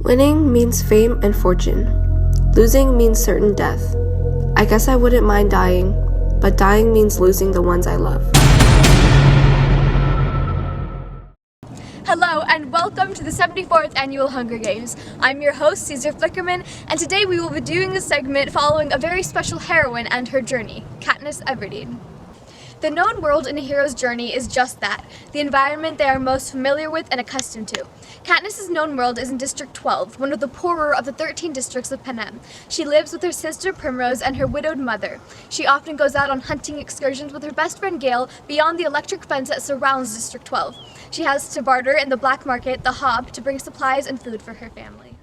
Winning means fame and fortune. Losing means certain death. I guess I wouldn't mind dying, but dying means losing the ones I love. Hello and welcome to the 74th Annual Hunger Games. I'm your host, Caesar Flickerman, and today we will be doing a segment following a very special heroine and her journey, Katniss Everdeen. The known world in a hero's journey is just that, the environment they are most familiar with and accustomed to. Katniss's known world is in District 12, one of the poorer of the 13 districts of Panem. She lives with her sister Primrose and her widowed mother. She often goes out on hunting excursions with her best friend Gale beyond the electric fence that surrounds District 12. She has to barter in the black market, the Hob, to bring supplies and food for her family.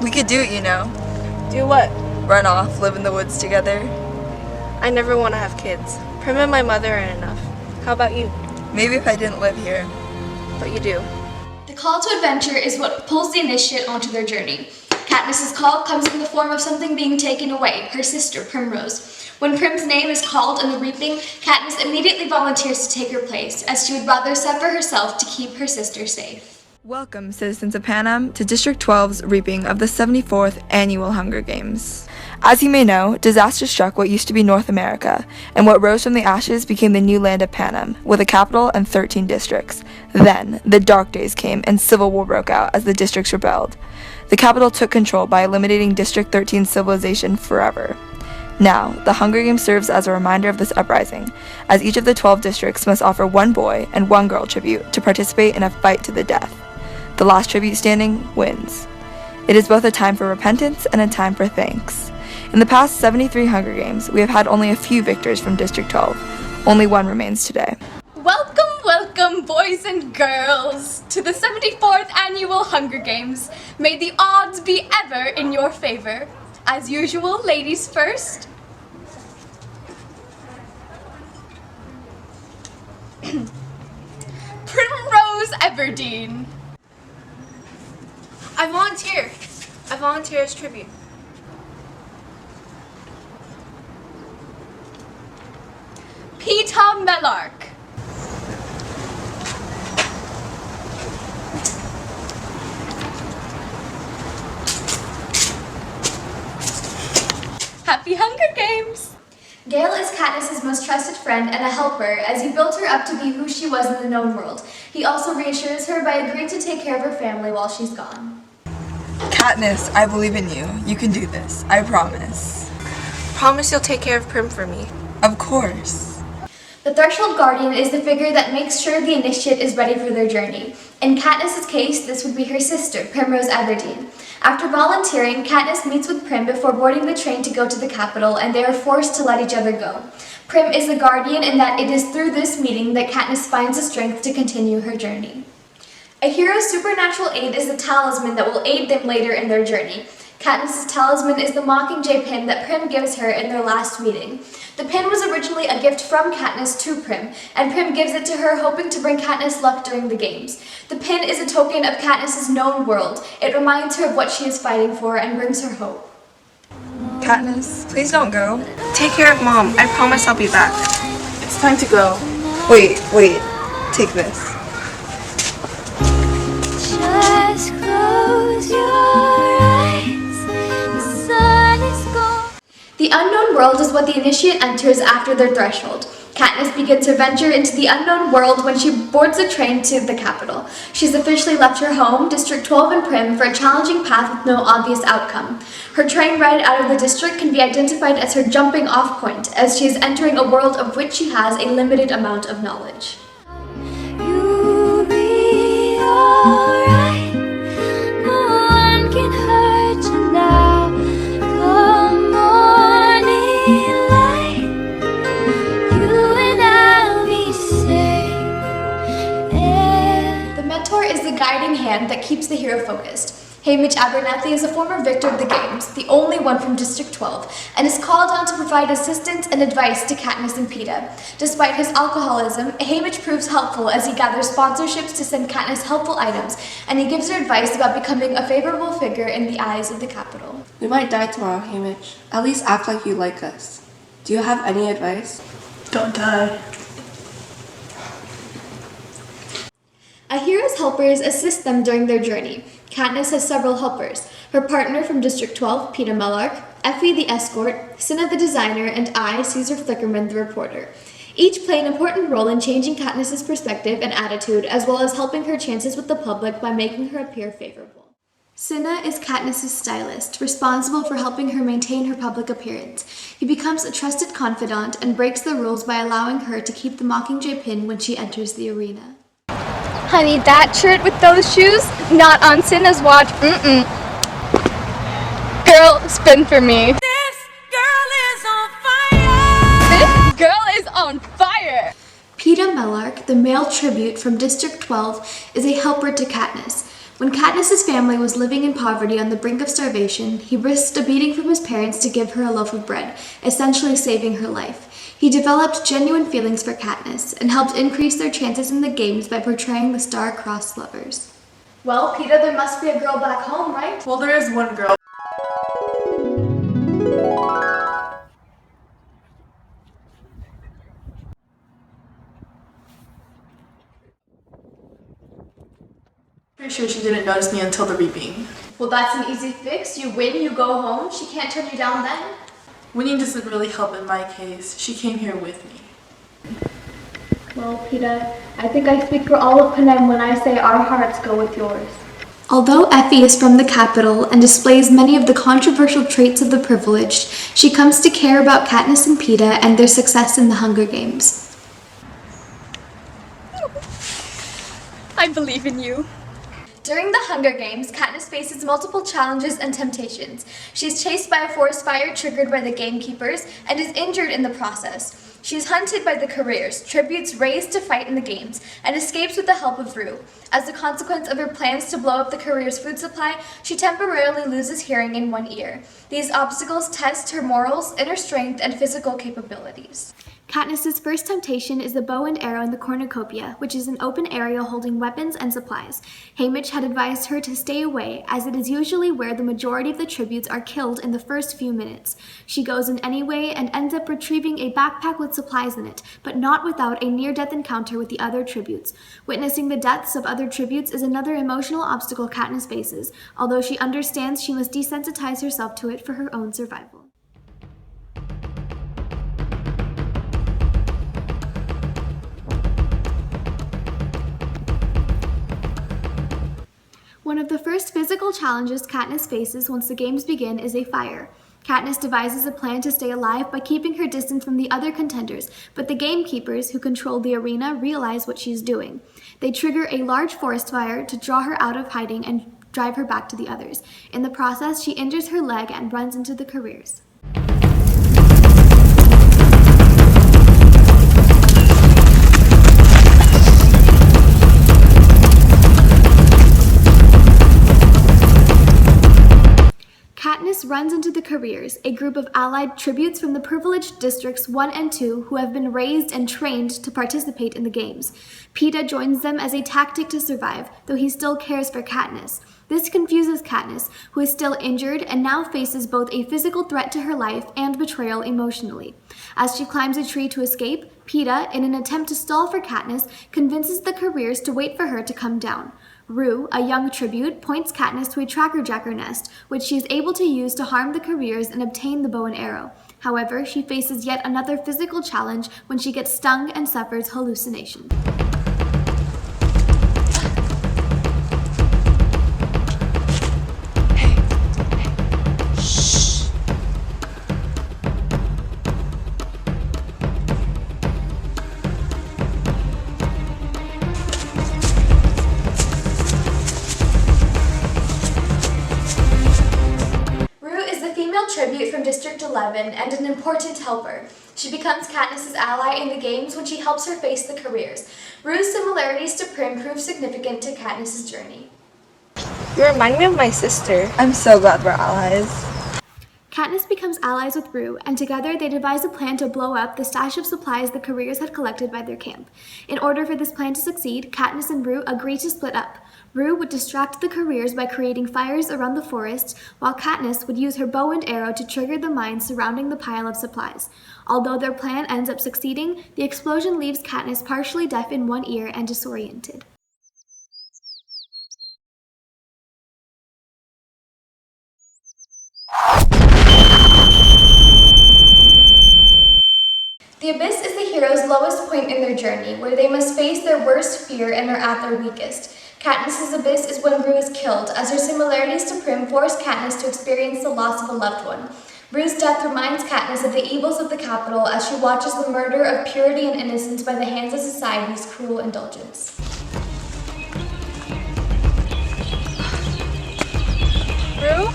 We could do it, you know. Do what? Run off, live in the woods together. I never want to have kids. Prim and my mother are enough. How about you? Maybe if I didn't live here. But you do. The call to adventure is what pulls the initiate onto their journey. Katniss's call comes in the form of something being taken away, her sister, Primrose. When Prim's name is called in the reaping, Katniss immediately volunteers to take her place, as she would rather suffer herself to keep her sister safe. Welcome, citizens of Panem, to District 12's reaping of the 74th Annual Hunger Games. As you may know, disaster struck what used to be North America, and what rose from the ashes became the new land of Panem, with a capital and 13 districts. Then, the dark days came and civil war broke out as the districts rebelled. The capital took control by eliminating District 13's civilization forever. Now, the Hunger Games serves as a reminder of this uprising, as each of the 12 districts must offer one boy and one girl tribute to participate in a fight to the death. The last tribute standing wins. It is both a time for repentance and a time for thanks. In the past 73 Hunger Games, we have had only a few victors from District 12. Only one remains today. Welcome, welcome, boys and girls, to the 74th Annual Hunger Games. May the odds be ever in your favor. As usual, ladies first. Primrose Everdeen. I volunteer. I volunteer as tribute. Peter Melark. Happy Hunger Games! Gale is Katniss's most trusted friend and a helper as he built her up to be who she was in the known world. He also reassures her by agreeing to take care of her family while she's gone. Katniss, I believe in you. You can do this. I promise. Promise you'll take care of Prim for me. Of course. The Threshold Guardian is the figure that makes sure the initiate is ready for their journey. In Katniss's case, this would be her sister, Primrose Everdeen. After volunteering, Katniss meets with Prim before boarding the train to go to the capital, and they are forced to let each other go. Prim is the guardian in that it is through this meeting that Katniss finds the strength to continue her journey. A hero's supernatural aid is the talisman that will aid them later in their journey. Katniss's talisman is the Mockingjay pin that Prim gives her in their last meeting. The pin was originally a gift from Katniss to Prim, and Prim gives it to her hoping to bring Katniss luck during the games. The pin is a token of Katniss's known world. It reminds her of what she is fighting for and brings her hope. Katniss, please don't go. Take care of Mom. I promise I'll be back. It's time to go. Wait. Take this. Just close your eyes, the sun is gone. The unknown world is what the initiate enters after their threshold. Katniss begins her venture into the unknown world when she boards a train to the capital. She's officially left her home, District 12 and Prim, for a challenging path with no obvious outcome. Her train ride out of the district can be identified as her jumping off point, as she is entering a world of which she has a limited amount of knowledge. You'll be alright. No one can hurt you now. Come morning light, you and I'll be safe. The mentor is the guiding hand that keeps the hero focused. Hamish Abernathy is a former victor of the games, the only one from District 12, and is called on to provide assistance and advice to Katniss and Peeta. Despite his alcoholism, Hamish proves helpful as he gathers sponsorships to send Katniss helpful items, and he gives her advice about becoming a favorable figure in the eyes of the Capitol. We might die tomorrow, Hamish. At least act like you like us. Do you have any advice? Don't die. A hero's helpers assist them during their journey. Katniss has several helpers. Her partner from District 12, Peeta Mellark, Effie the escort, Cinna the designer, and I, Caesar Flickerman the reporter. Each play an important role in changing Katniss's perspective and attitude, as well as helping her chances with the public by making her appear favorable. Cinna is Katniss's stylist, responsible for helping her maintain her public appearance. He becomes a trusted confidant and breaks the rules by allowing her to keep the Mockingjay pin when she enters the arena. Honey, that shirt with those shoes, not on Cinna's watch. Girl, spin for me. This girl is on fire. This girl is on fire. Peeta Mellark, the male tribute from District 12, is a helper to Katniss. When Katniss's family was living in poverty on the brink of starvation, he risked a beating from his parents to give her a loaf of bread, essentially saving her life. He developed genuine feelings for Katniss and helped increase their chances in the games by portraying the star-crossed lovers. Well, Peeta, there must be a girl back home, right? Well, there is one girl. Pretty sure she didn't notice me until the reaping. Well, that's an easy fix. You win, you go home. She can't turn you down then. Winning doesn't really help in my case. She came here with me. Well, Peeta, I think I speak for all of Panem when I say our hearts go with yours. Although Effie is from the capital and displays many of the controversial traits of the privileged, she comes to care about Katniss and Peeta and their success in the Hunger Games. I believe in you. During the Hunger Games, Katniss faces multiple challenges and temptations. She is chased by a forest fire triggered by the gamekeepers and is injured in the process. She is hunted by the careers, tributes raised to fight in the games, and escapes with the help of Rue. As a consequence of her plans to blow up the careers' food supply, she temporarily loses hearing in one ear. These obstacles test her morals, inner strength, and physical capabilities. Katniss's first temptation is the bow and arrow in the cornucopia, which is an open area holding weapons and supplies. Hamish had advised her to stay away, as it is usually where the majority of the tributes are killed in the first few minutes. She goes in anyway and ends up retrieving a backpack with supplies in it, but not without a near-death encounter with the other tributes. Witnessing the deaths of other tributes is another emotional obstacle Katniss faces, although she understands she must desensitize herself to it for her own survival. One of the first physical challenges Katniss faces once the games begin is a fire. Katniss devises a plan to stay alive by keeping her distance from the other contenders, but the gamekeepers who control the arena realize what she's doing. They trigger a large forest fire to draw her out of hiding and drive her back to the others. In the process, she injures her leg and runs into the careers. Katniss runs into the careers, a group of allied tributes from the privileged districts 1 and 2 who have been raised and trained to participate in the games. Peeta joins them as a tactic to survive, though he still cares for Katniss. This confuses Katniss, who is still injured and now faces both a physical threat to her life and betrayal emotionally. As she climbs a tree to escape, Peeta, in an attempt to stall for Katniss, convinces the careers to wait for her to come down. Rue, a young tribute, points Katniss to a tracker-jacker nest, which she is able to use to harm the careers and obtain the bow and arrow. However, she faces yet another physical challenge when she gets stung and suffers hallucinations. Tribute from District 11 and an important helper. She becomes Katniss's ally in the games when she helps her face the careers. Rue's similarities to Prim prove significant to Katniss's journey. You remind me of my sister. I'm so glad we're allies. Katniss becomes allies with Rue, and together they devise a plan to blow up the stash of supplies the careers had collected by their camp. In order for this plan to succeed, Katniss and Rue agree to split up. Rue would distract the careers by creating fires around the forest, while Katniss would use her bow and arrow to trigger the mines surrounding the pile of supplies. Although their plan ends up succeeding, the explosion leaves Katniss partially deaf in one ear and disoriented. The Abyss is the heroes' lowest point in their journey, where they must face their worst fear and are at their weakest. Katniss's Abyss is when Rue is killed, as her similarities to Prim force Katniss to experience the loss of a loved one. Rue's death reminds Katniss of the evils of the capital as she watches the murder of purity and innocence by the hands of society's cruel indulgence. Rue?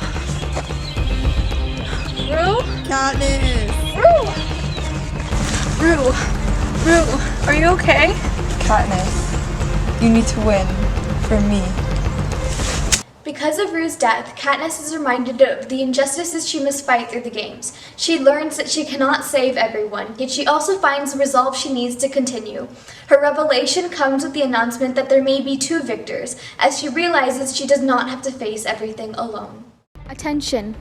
Rue? Katniss! Rue, are you okay? Katniss, you need to win. For me. Because of Rue's death, Katniss is reminded of the injustices she must fight through the games. She learns that she cannot save everyone, yet she also finds the resolve she needs to continue. Her revelation comes with the announcement that there may be two victors, as she realizes she does not have to face everything alone. Attention!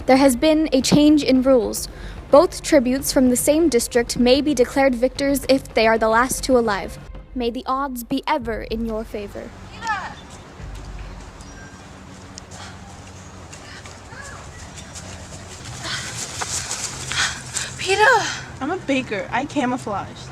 There has been a change in rules. Both tributes from the same district may be declared victors if they are the last two alive. May the odds be ever in your favor. Peeta! I'm a baker. I camouflaged.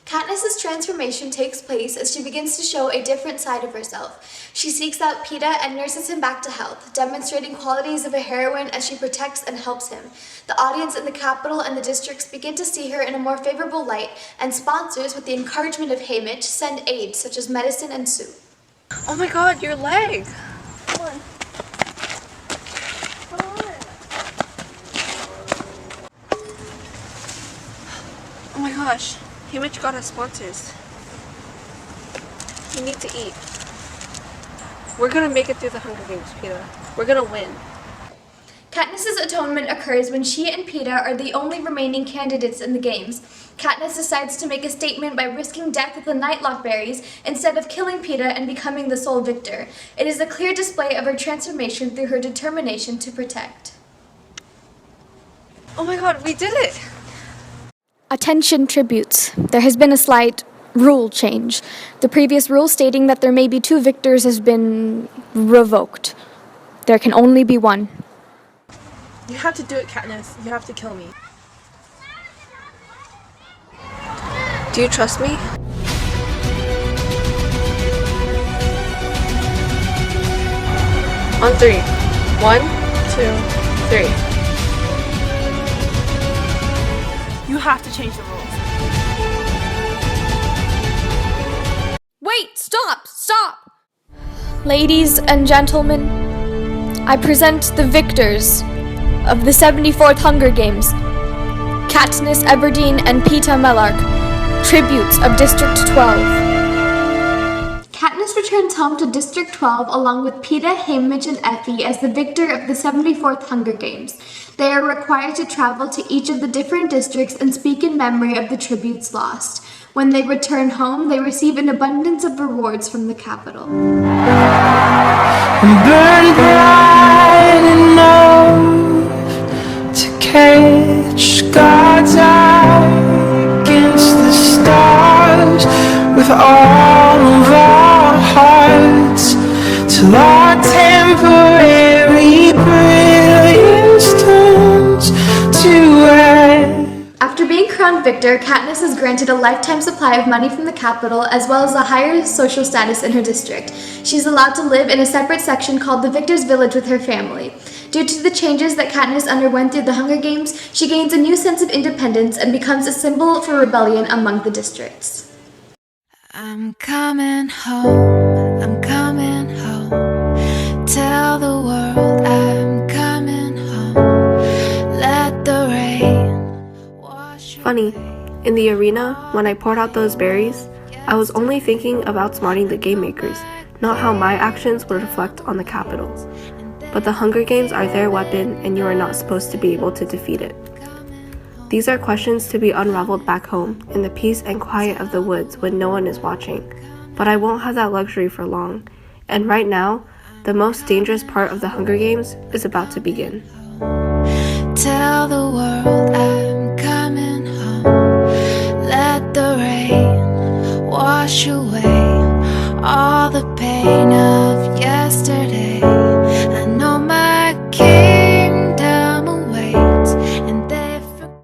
Katniss's transformation takes place as she begins to show a different side of herself. She seeks out Peeta and nurses him back to health, demonstrating qualities of a heroine as she protects and helps him. The audience in the capital and the districts begin to see her in a more favorable light, and sponsors, with the encouragement of Haymitch, send aid such as medicine and soup. Oh my god, your leg! Come on. Oh my gosh, Haymitch got us sponsors. We need to eat. We're gonna make it through the Hunger Games, Peeta. We're gonna win. Katniss's atonement occurs when she and Peeta are the only remaining candidates in the games. Katniss decides to make a statement by risking death with the Nightlock berries instead of killing Peeta and becoming the sole victor. It is a clear display of her transformation through her determination to protect. Oh my god, we did it! Attention tributes. There has been a slight rule change. The previous rule stating that there may be two victors has been revoked. There can only be one. You have to do it, Katniss. You have to kill me. Do you trust me? On 3. 1, 2, 3. You have to change the rules. Wait! Stop! Stop! Ladies and gentlemen, I present the victors of the 74th Hunger Games, Katniss Everdeen and Peeta Mellark, tributes of District 12. Katniss returns home to District 12 along with Peeta, Haymitch, and Effie as the victor of the 74th Hunger Games. They are required to travel to each of the different districts and speak in memory of the tributes lost. When they return home, they receive an abundance of rewards from the capital. Burn bright enough to catch God's eye against the stars with all of our hearts, till our temporary brilliance turns to ash. After being crowned victor, Katniss is granted a lifetime supply of money from the capital as well as a higher social status in her district. She's allowed to live in a separate section called the Victor's Village with her family. Due to the changes that Katniss underwent through the Hunger Games, she gains a new sense of independence and becomes a symbol for rebellion among the districts. I'm coming home, I'm coming home. Tell the world I'm coming home. Let the rain wash Funny, in the arena, when I poured out those berries, I was only thinking of outsmarting the game makers. not how my actions would reflect on the Capitol. But the Hunger Games are their weapon, and you are not supposed to be able to defeat it. These are questions to be unraveled back home, in the peace and quiet of the woods when no one is watching. But I won't have that luxury for long, and right now, the most dangerous part of the Hunger Games is about to begin. Tell the world I'm coming home. Let the rain wash away all the